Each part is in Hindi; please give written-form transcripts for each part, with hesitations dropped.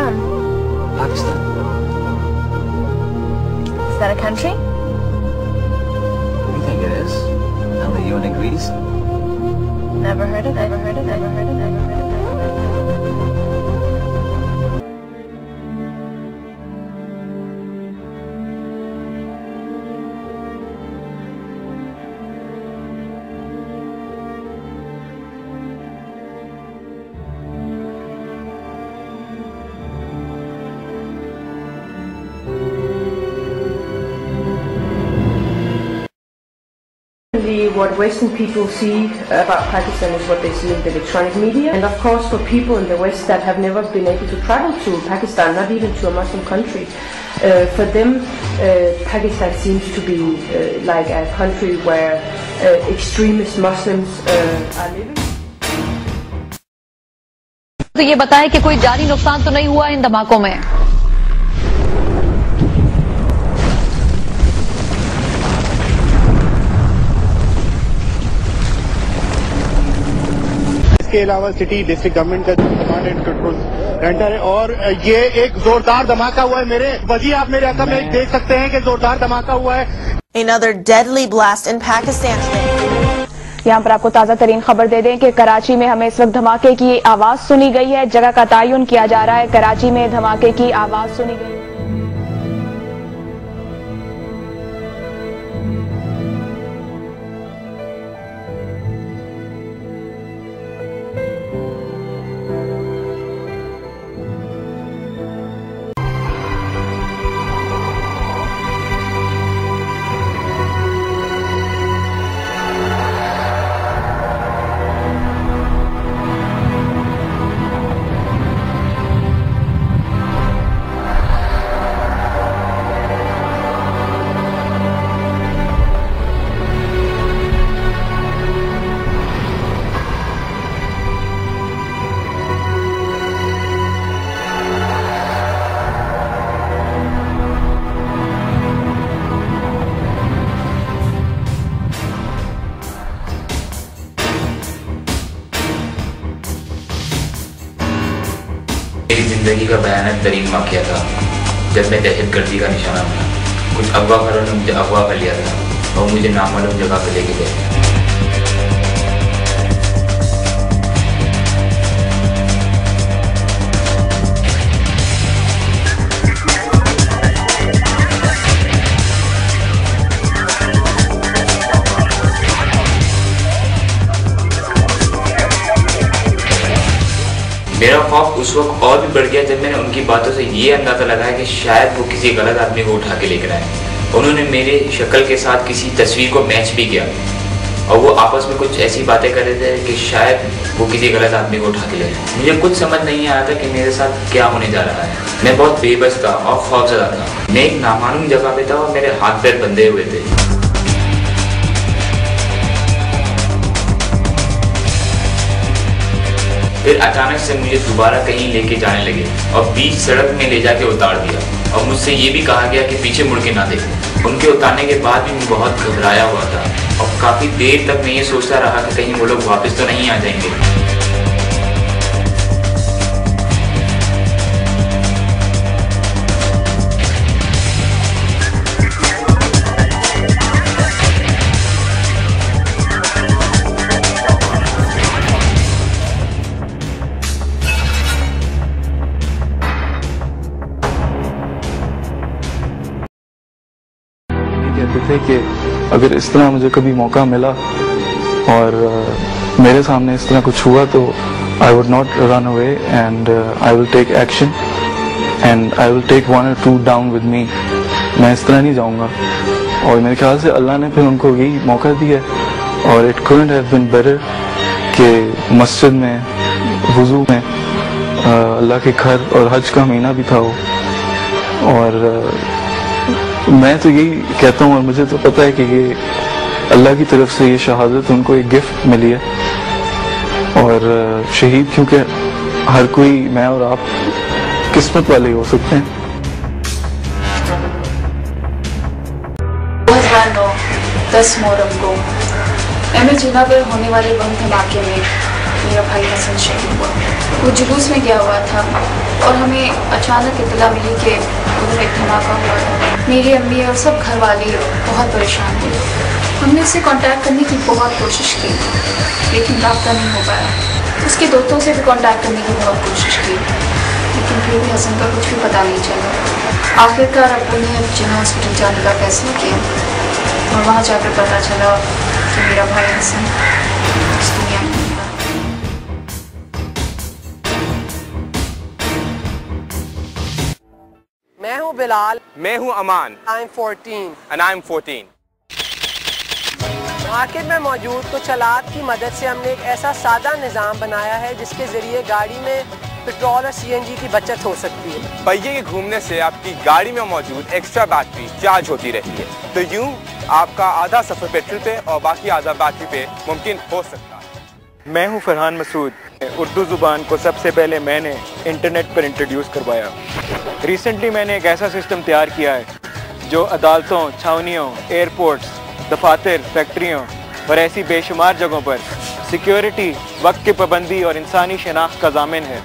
Pakistan? Pakistan. Is that a country? You think it is? And the UN agrees? Never heard of it. Never heard of it. Never heard of it. Never heard of it. What Western people see about Pakistan is what they see in the electronic media, and of course for people in the West that have never been able to travel to Pakistan, not even to a Muslim country, for them Pakistan seems to be like a country where extremist Muslims are living. तो ये बताएं कि कोई जानी नुकसान तो नहीं हुआ इन धमाकों में? इसके अलावा सिटी डिस्ट्रिक्ट गवर्नमेंट का जो कमांड एंड कंट्रोल सेंटर है, और ये एक जोरदार धमाका हुआ है। मेरे वजी आप मेरे अकब में देख सकते हैं कि जोरदार धमाका हुआ है। Another deadly blast in Pakistan today. यहाँ पर आपको ताजा तरीन खबर दे दें कि कराची में हमें इस वक्त धमाके की आवाज सुनी गई है। जगह का तयन किया जा रहा है। कराची में धमाके की आवाज सुनी गई है। मेरी जिंदगी का भयानक तरीन वाक़या था जब मैं दहशतगर्दी का निशाना बना। कुछ अगवाकारों ने मुझे अगवा कर लिया था और मुझे नामालूम जगह पर लेके गए। मेरा खौफ उस वक्त और भी बढ़ गया जब मैंने उनकी बातों से ये अंदाज़ा लगाया कि शायद वो किसी गलत आदमी को उठा के लेकर आए। उन्होंने मेरे शक्ल के साथ किसी तस्वीर को मैच भी किया और वो आपस में कुछ ऐसी बातें कर रहे थे कि शायद वो किसी गलत आदमी को उठा के ले आए। मुझे कुछ समझ नहीं आ रहा था कि मेरे साथ क्या होने जा रहा है। मैं बहुत बेबस था और खौफजदा था। मैं एक नामालूम जगह पे था और मेरे हाथ पैर बंधे हुए थे। फिर अचानक से मुझे दोबारा कहीं लेके जाने लगे और बीच सड़क में ले जाके उतार दिया और मुझसे ये भी कहा गया कि पीछे मुड़ के ना देखें। उनके उतारने के बाद भी मैं बहुत घबराया हुआ था और काफ़ी देर तक मैं ये सोचता रहा कि कहीं वो लोग वापस तो नहीं आ जाएंगे। कहते थे कि अगर इस तरह मुझे कभी मौका मिला और मेरे सामने इस तरह कुछ हुआ तो I would not run away and I will take action and I will take 1 or 2 down with me. मैं इस तरह नहीं जाऊंगा। और मेरे ख्याल से अल्लाह ने फिर उनको यही मौका दिया और it couldn't have been better कि मस्जिद में वुजू में अल्लाह के घर और हज का महीना भी था वो। और मैं तो यही कहता हूँ और मुझे तो पता है कि ये अल्लाह की तरफ से ये शहादत उनको एक गिफ्ट मिली है। और शहीद क्योंकि हर कोई, मैं और आप किस्मत वाले हो सकते हैं। 2009 10 मुहर्रम को एम ए जिना पर होने वाले बम धमाके में मेरा भाई हसन शहीद हुआ। वो जुलूस में गया हुआ था और हमें अचानक इत्तला मिली कि उधर एक धमाका हुआ है। मेरी अम्मी और सब घर वाले बहुत परेशान हुए। हमने उससे कांटेक्ट करने की बहुत कोशिश की लेकिन रब्ता नहीं हो पाया। उसके दोस्तों से भी कांटेक्ट करने की बहुत कोशिश की लेकिन फिर भी हसन का कुछ भी पता नहीं चला। आखिरकार अब्बू ने जिन्ना हॉस्पिटल जाने का फैसला किया और वहाँ जाकर पता चला कि मेरा भाई हसन इस दुनिया में नहीं रहा। मैं हूँ बिलाल। मैं हूँ अमान। I'm 14 and I'm 14। मार्केट में मौजूद कुछ आलात की मदद से हमने एक ऐसा सादा निज़ाम बनाया है जिसके ज़रिए गाड़ी में पेट्रोल और CNG की बचत हो सकती है। पहिए के घूमने से आपकी गाड़ी में मौजूद एक्स्ट्रा बैटरी चार्ज होती रहती है, तो यूं आपका आधा सफ़र पेट्रोल पे और बाकी आधा बैटरी पे मुमकिन हो सकता है। मैं हूं फरहान मसूद। उर्दू ज़ुबान को सबसे पहले मैंने इंटरनेट पर इंट्रोड्यूस करवाया। रिसेंटली मैंने एक ऐसा सिस्टम तैयार किया है जो अदालतों, छावनियों, एयरपोर्ट्स, दफातर, फैक्ट्रियों और ऐसी बेशुमार जगहों पर सिक्योरिटी, वक्त की पाबंदी और इंसानी शनाख्त का ज़ामिन है।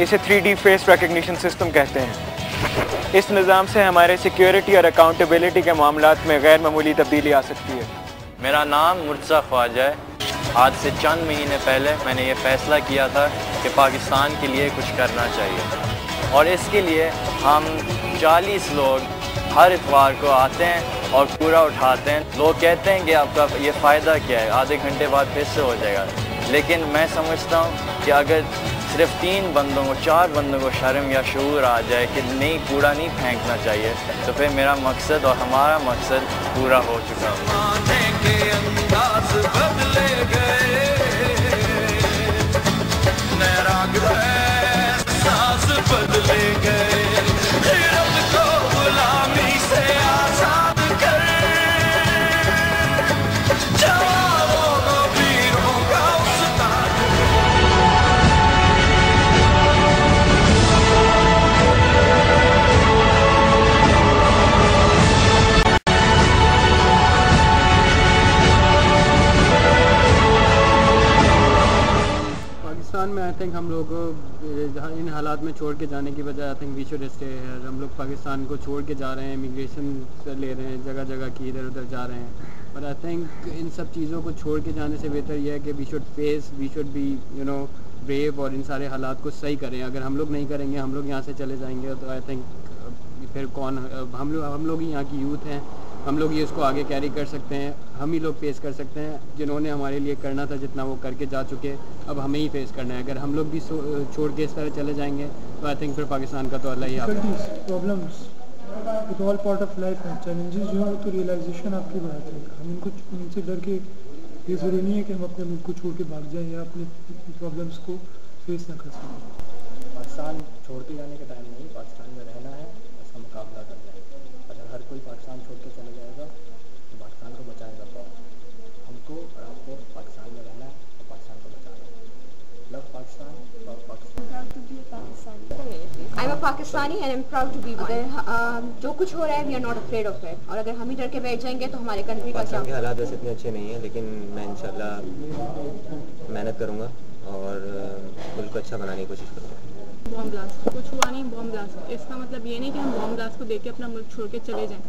इसे 3D फेस रिकग्निशन सिस्टम कहते हैं। इस निज़ाम से हमारे सिक्योरिटी और अकाउंटेबिलिटी के मामलात में गैर मामूली तब्दीली आ सकती है। मेरा नाम मुर्तज़ा ख्वाजा है। आज से चंद महीने पहले मैंने ये फ़ैसला किया था कि पाकिस्तान के लिए कुछ करना चाहिए और इसके लिए हम 40 लोग हर इतवार को आते हैं और कूड़ा उठाते हैं। लोग कहते हैं कि आपका ये फ़ायदा क्या है, आधे घंटे बाद फिर से हो जाएगा, लेकिन मैं समझता हूँ कि अगर सिर्फ 3 बंदों को, 4 बंदों को शर्म या शऊर आ जाए कि नहीं, कूड़ा नहीं फेंकना चाहिए, तो फिर मेरा मकसद और हमारा मकसद पूरा हो चुका पाकिस्तान में आई थिंक हम लोग इन हालात में छोड़ के जाने की बजाय I think we should stay here. हम लोग पाकिस्तान को छोड़ के जा रहे हैं, इमिग्रेशन ले रहे हैं, जगह जगह की इधर उधर जा रहे हैं, पर आई थिंक इन सब चीज़ों को छोड़ के जाने से बेहतर यह है कि वी शुड बी ब्रेव और इन सारे हालात को सही करें। अगर हम लोग नहीं करेंगे, हम लोग यहाँ से चले जाएंगे, तो आई थिंक फिर कौन, हम लोग ही यहाँ की यूथ हैं, हम लोग ये इसको आगे कैरी कर सकते हैं, हम ही लोग फेस कर सकते हैं। जिन्होंने हमारे लिए करना था जितना वो करके जा चुके, अब हमें ही फेस करना है। अगर हम लोग भी छोड़ के इस तरह चले जाएंगे तो आई थिंक फिर पाकिस्तान का तो अल्लाह ही problems with all part of life में चैलेंजेस जो है तो रियलाइजेशन आपकी बढ़ाते हैं। हम उनसे डर के ये ज़रूरी नहीं है कि हम अपने मुल्क को छोड़ के भाग जाएं या अपनी प्रॉब्लम्स को फेस ना कर सकें। पाकिस्तान छोड़ के जाने का टाइम नहीं, पाकिस्तान में रहना है, उसका मुकाबला करना है। अगर हर कोई पाकिस्तान छोड़ के चले जाएगा तो पाकिस्तान को बचाएगा कौन? हमको और आपको पाकिस्तान में रहना है और पाकिस्तान को बचाना है। Love Pakistan, love Pakistan. I'm a Pakistani and I'm proud to be one. अगर जो कुछ हो रहा है we are not afraid of it, और अगर हम ही डर के बैठ जाएंगे तो हमारे कंट्री का क्या? हालात वैसे इतने अच्छे नहीं है, लेकिन मैं इंशाल्लाह मेहनत करूँगा और मुल्क को अच्छा बनाने की कोशिश करूँगा। बॉम्ब ब्लास्ट कुछ हुआ नहीं, बॉम्ब ब्लास्ट इसका मतलब ये नहीं कि हम बॉम्ब ब्लास्ट को देख के अपना मुल्क छोड़ के चले जाएं।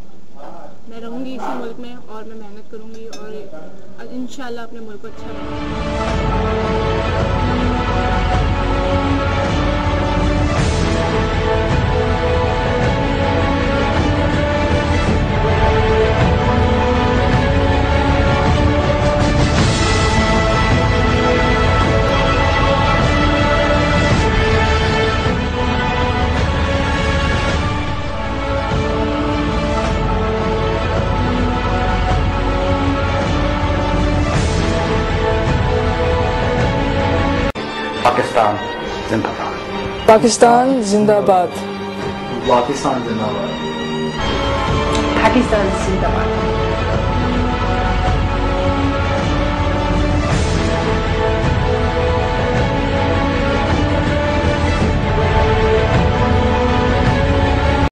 मैं रहूँगी इसी मुल्क में और मैं मेहनत करूँगी और इंशाल्लाह अपने मुल्क को अच्छा बनाऊँगी। पाकिस्तान जिंदाबाद। पाकिस्तान जिंदाबाद। पाकिस्तान जिंदाबाद। Pakistan जिंदाबाद।